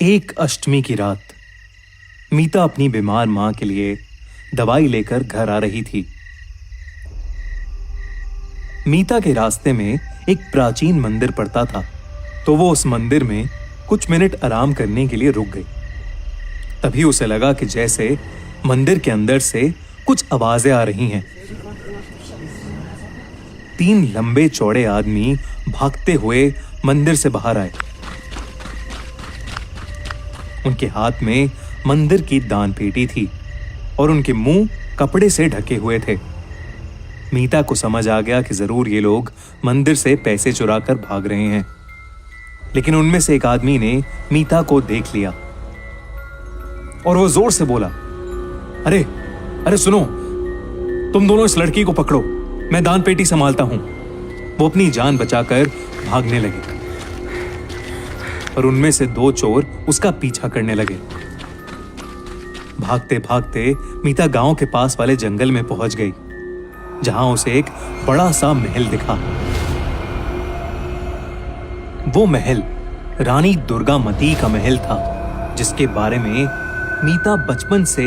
एक अष्टमी की रात मीता अपनी बीमार मां के लिए दवाई लेकर घर आ रही थी। मीता के रास्ते में एक प्राचीन मंदिर पड़ता था, तो वो उस मंदिर में कुछ मिनट आराम करने के लिए रुक गई। तभी उसे लगा कि जैसे मंदिर के अंदर से कुछ आवाजें आ रही हैं। 3 लंबे चौड़े आदमी भागते हुए मंदिर से बाहर आए। उनके हाथ में मंदिर की दान पेटी थी और उनके मुंह कपड़े से ढके हुए थे। मीता को समझ आ गया कि जरूर ये लोग मंदिर से पैसे चुराकर भाग रहे हैं, लेकिन उनमें से एक आदमी ने मीता को देख लिया और वो जोर से बोला, अरे अरे सुनो, तुम दोनों इस लड़की को पकड़ो, मैं दान पेटी संभालता हूं। वो अपनी जान बचाकर भागने लगे और उनमें से 2 चोर उसका पीछा करने लगे। भागते भागते मीता गांव के पास वाले जंगल में पहुंच गई, जहां उसे एक बड़ा सा महल दिखा। वो महल रानी दुर्गामती का महल था, जिसके बारे में मीता बचपन से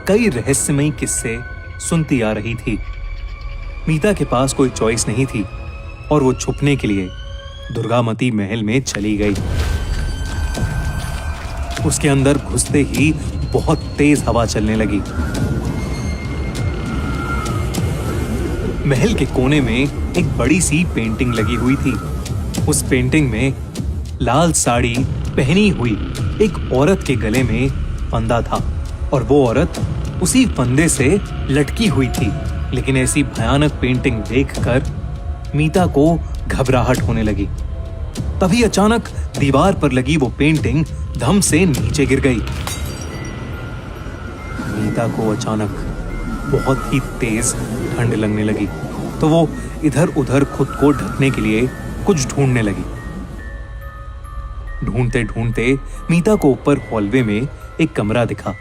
कई रहस्यमयी किस्से सुनती आ रही थी। मीता के पास कोई चॉइस नहीं थी और वो छुपने के लिए दुर्गामती महल में चली गई। उसके अंदर घुसते ही बहुत तेज हवा चलने लगी। महल के कोने में एक बड़ी सी पेंटिंग लगी हुई थी। उस पेंटिंग में लाल साड़ी पहनी हुई एक औरत के गले में फंदा था और वो औरत उसी फंदे से लटकी हुई थी। लेकिन ऐसी भयानक पेंटिंग देखकर मीता को घबराहट होने लगी। तभी अचानक दीवार पर लगी वो पेंटिंग धम से नीचे गिर गई। मीता को अचानक बहुत ही तेज ठंड लगने लगी, तो वो इधर उधर खुद को ढकने के लिए कुछ ढूंढने लगी। ढूंढते ढूंढते मीता को ऊपर हॉलवे में एक कमरा दिखा,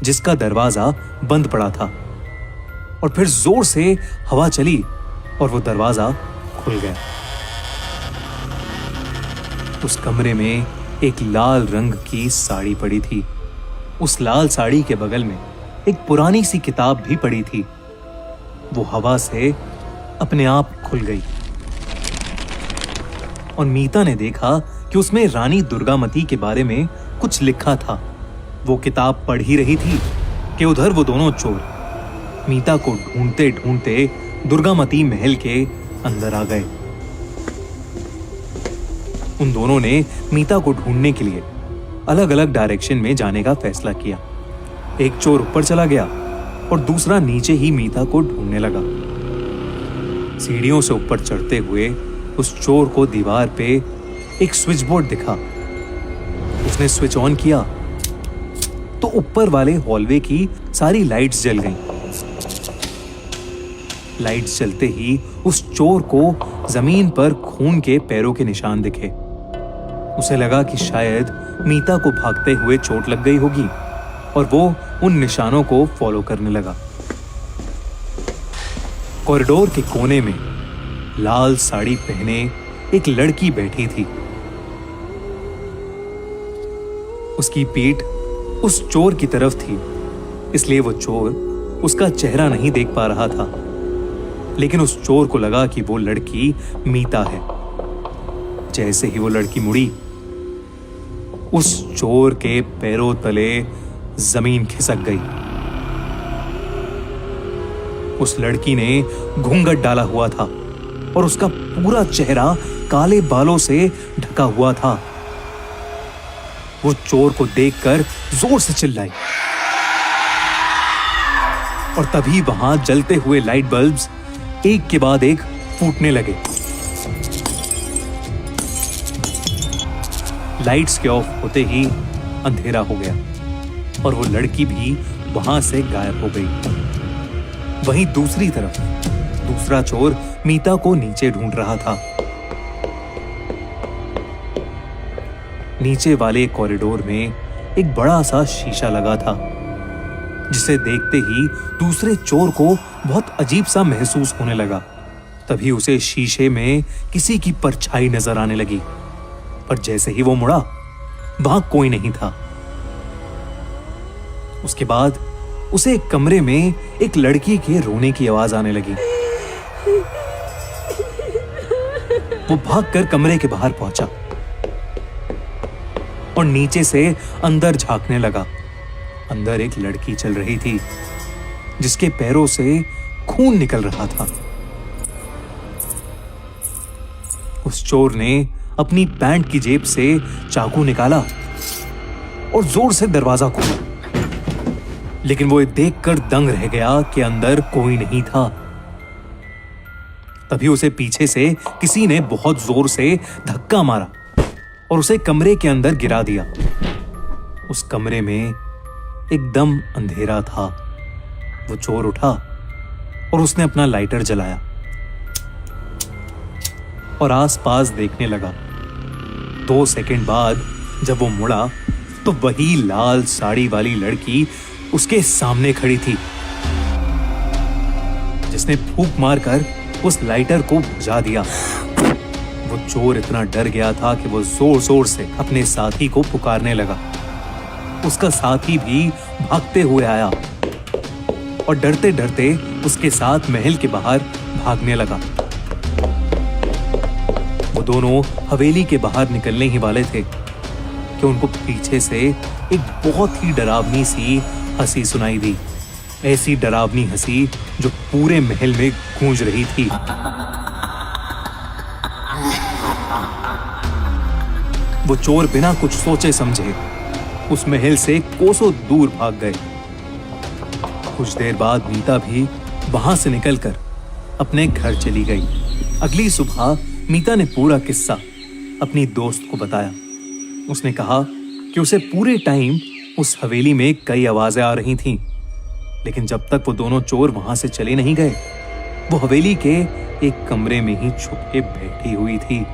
जिसका दरवाजा बंद पड़ा था और फिर जोर से हवा चली और वो दरवाजा खुल गया। उस कमरे में एक लाल रंग की साड़ी पड़ी थी। उस लाल साड़ी के बगल में एक पुरानी सी किताब भी पड़ी थी। वो हवा से अपने आप खुल गई और मीता ने देखा कि उसमें रानी दुर्गामती के बारे में कुछ लिखा था। वो किताब पढ़ ही रही थी कि उधर वो दोनों चोर मीता को ढूंढते ढूंढते दुर्गामती महल के अंदर आ गए। उन दोनों ने मीता को ढूंढने के लिए अलग अलग डायरेक्शन में जाने का फैसला किया। एक चोर ऊपर चला गया और दूसरा नीचे ही मीता को ढूंढने लगा। सीढ़ियों से ऊपर चढ़ते हुए उस चोर को दीवार पे एक स्विच बोर्ड दिखा। उसने स्विच ऑन किया तो ऊपर वाले हॉलवे की सारी लाइट्स जल गईं। लाइट्स जलते ही उस चोर को जमीन पर खून के पैरों के निशान दिखे। उसे लगा कि शायद मीता को भागते हुए चोट लग गई होगी और वो उन निशानों को फॉलो करने लगा। कॉरिडोर के कोने में लाल साड़ी पहने एक लड़की बैठी थी। उसकी पीठ उस चोर की तरफ थी, इसलिए वो चोर उसका चेहरा नहीं देख पा रहा था। लेकिन उस चोर को लगा कि वो लड़की मीता है। जैसे ही वो लड़की मुड़ी, उस चोर के पैरों तले जमीन खिसक गई। उस लड़की ने घूंघट डाला हुआ था और उसका पूरा चेहरा काले बालों से ढका हुआ था। वो चोर को देखकर जोर से चिल्लाई और तभी वहां जलते हुए लाइट बल्ब्स एक के बाद एक फूटने लगे। लाइट्स के ऑफ होते ही अंधेरा हो गया और वो लड़की भी वहां से गायब हो गई। वहीं दूसरी तरफ दूसरा चोर मीता को नीचे ढूंढ रहा था। नीचे वाले कॉरिडोर में एक बड़ा सा शीशा लगा था, जिसे देखते ही दूसरे चोर को बहुत अजीब सा महसूस होने लगा। तभी उसे शीशे में किसी की परछाई नजर आने लगी, पर जैसे ही वो मुड़ा वहां कोई नहीं था। उसके बाद उसे एक कमरे में एक लड़की के रोने की आवाज आने लगी। वो भागकर कमरे के बाहर पहुंचा और नीचे से अंदर झांकने लगा। अंदर एक लड़की चल रही थी जिसके पैरों से खून निकल रहा था। उस चोर ने अपनी पैंट की जेब से चाकू निकाला और जोर से दरवाजा खोला, लेकिन वो देखकर दंग रह गया कि अंदर कोई नहीं था। तभी उसे पीछे से किसी ने बहुत जोर से धक्का मारा और उसे कमरे के अंदर गिरा दिया। उस कमरे में एकदम अंधेरा था। वो चोर उठा और उसने अपना लाइटर जलाया और आसपास देखने लगा। 2 सेकंड बाद जब वो मुड़ा तो वही लाल साड़ी वाली लड़की उसके सामने खड़ी थी, जिसने फूंक मारकर उस लाइटर को बुझा दिया। वो चोर इतना डर गया था कि वो जोर जोर से अपने साथी को पुकारने लगा। उसका साथी भी भागते हुए आया और डरते डरते उसके साथ महल के बाहर भागने लगा। वो दोनों हवेली के बाहर निकलने ही वाले थे कि उनको पीछे से एक बहुत ही डरावनी सी हंसी सुनाई दी। ऐसी डरावनी हंसी जो पूरे महल में गूंज रही थी। वो चोर बिना कुछ सोचे समझे उस महल से कोसों दूर भाग गए। कुछ देर बाद मीता भी वहां से निकलकर अपने घर चली गई। अगली सुबह मीता ने पूरा किस्सा अपनी दोस्त को बताया। उसने कहा कि उसे पूरे टाइम उस हवेली में कई आवाजें आ रही थीं, लेकिन जब तक वो दोनों चोर वहां से चले नहीं गए, वो हवेली के एक कमरे में ही छुप के बैठी हुई थी।